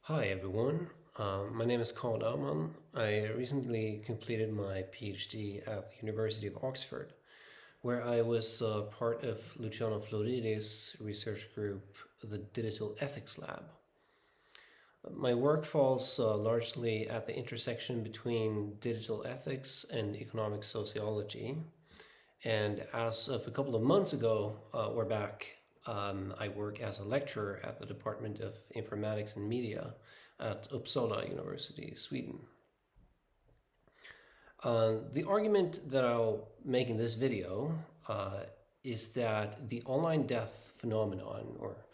Hi everyone, my name is Carl Öhman. I recently completed my PhD at the University of Oxford, where I was part of Luciano Floridi's research group, the Digital Ethics Lab. My work falls largely at the intersection between digital ethics and economic sociology. And as of a couple of months ago, we're back. I work as a lecturer at the Department of Informatics and Media at Uppsala University, Sweden. The argument that I'll make in this video is that the online death phenomenon, or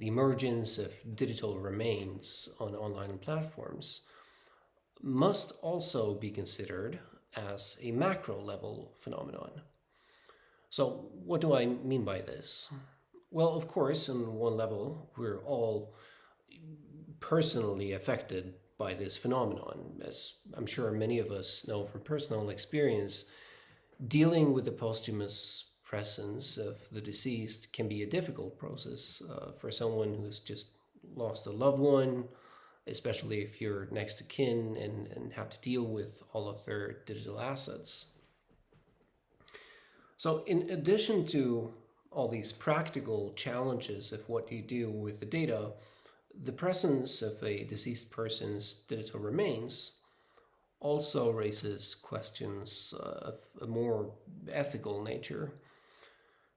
the emergence of digital remains on online platforms, must also be considered as a macro level phenomenon. So, what do I mean by this? Well, of course, on one level, we're all personally affected by this phenomenon. As I'm sure many of us know from personal experience, dealing with the posthumous presence of the deceased can be a difficult process for someone who's just lost a loved one, especially if you're next to kin and have to deal with all of their digital assets. So, in addition to all these practical challenges of what you do with the data, the presence of a deceased person's digital remains also raises questions of a more ethical nature.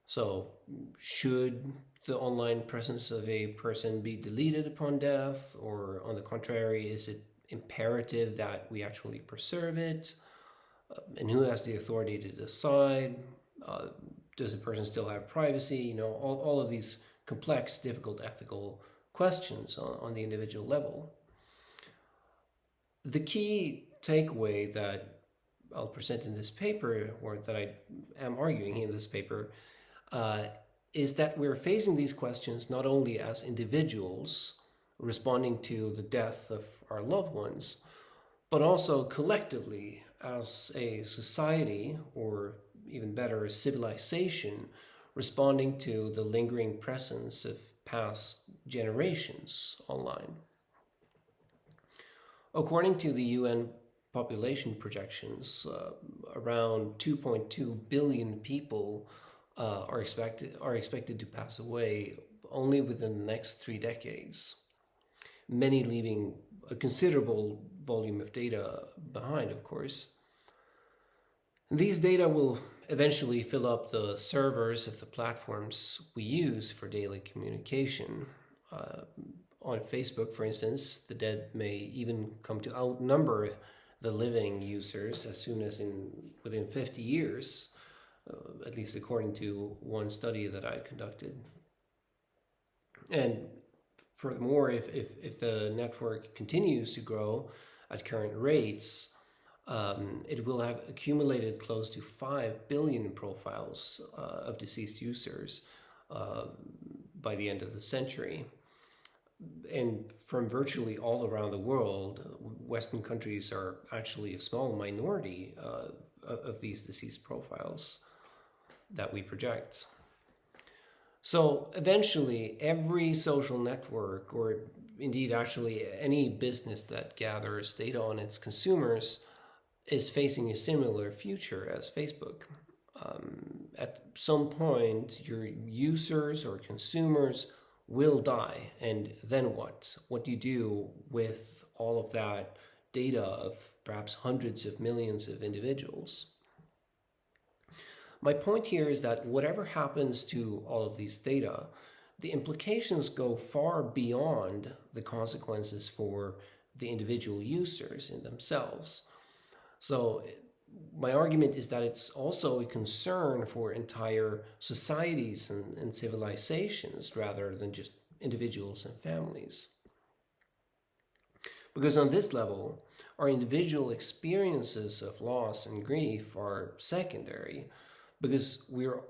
So, should the online presence of a person be deleted upon death, or on the contrary, is it imperative that we actually preserve it? And who has the authority to decide? Does a person still have privacy? All of these complex, difficult ethical questions on the individual level. The key takeaway that I'll present in this paper, or that I am arguing in this paper, is that we're facing these questions not only as individuals responding to the death of our loved ones, but also collectively as a society, or even better, a civilization, responding to the lingering presence of past generations online. According to the UN population projections, around 2.2 billion people are expected to pass away only within the next 3 decades, many leaving a considerable volume of data behind, of course. These data will eventually fill up the servers of the platforms we use for daily communication. On Facebook, for instance, the dead may even come to outnumber the living users as soon as within 50 years, at least according to one study that I conducted. And furthermore, if the network continues to grow at current rates, it will have accumulated close to 5 billion profiles of deceased users by the end of the century. And from virtually all around the world, Western countries are actually a small minority of these deceased profiles that we project. So eventually, every social network, or indeed actually any business that gathers data on its consumers, is facing a similar future as Facebook. At some point, your users or consumers will die, and then what? What do you do with all of that data of perhaps hundreds of millions of individuals? My point here is that whatever happens to all of these data, the implications go far beyond the consequences for the individual users in themselves. So my argument is that it's also a concern for entire societies and civilizations rather than just individuals and families. Because on this level, our individual experiences of loss and grief are secondary, because we're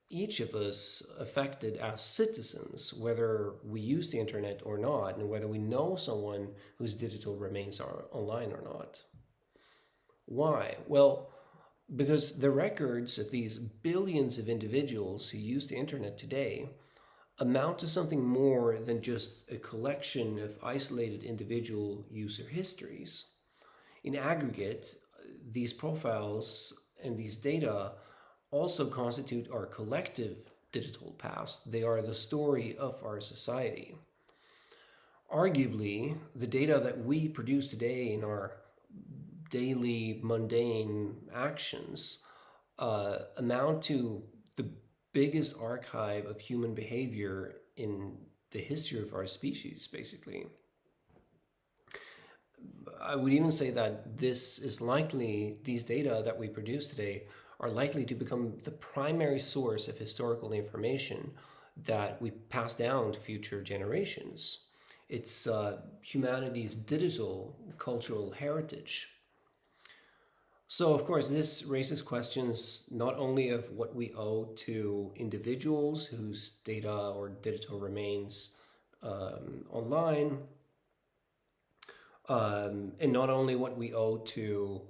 each of us affected as citizens, whether we use the internet or not, and whether we know someone whose digital remains are online or not. Why? Well, because the records of these billions of individuals who use the internet today amount to something more than just a collection of isolated individual user histories. In aggregate, these profiles and these data also constitute our collective digital past. They are the story of our society. Arguably, the data that we produce today in our daily mundane actions amount to the biggest archive of human behavior in the history of our species, basically. I would even say that these data that we produce today are likely to become the primary source of historical information that we pass down to future generations. It's humanity's digital cultural heritage. So, of course, this raises questions not only of what we owe to individuals whose data or digital remains online, and not only what we owe to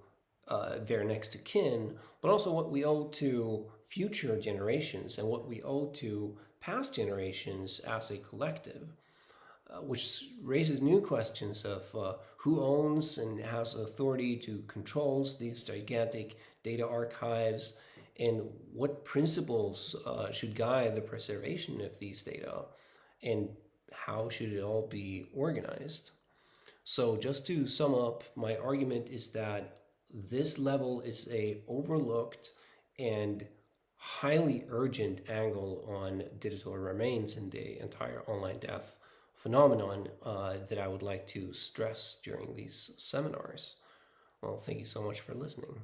their next of kin, but also what we owe to future generations and what we owe to past generations as a collective, which raises new questions of who owns and has authority to control these gigantic data archives, and what principles should guide the preservation of these data, and how should it all be organized. So just to sum up, my argument is that this level is a overlooked and highly urgent angle on digital remains and the entire online death phenomenon that I would like to stress during these seminars. Well, thank you so much for listening.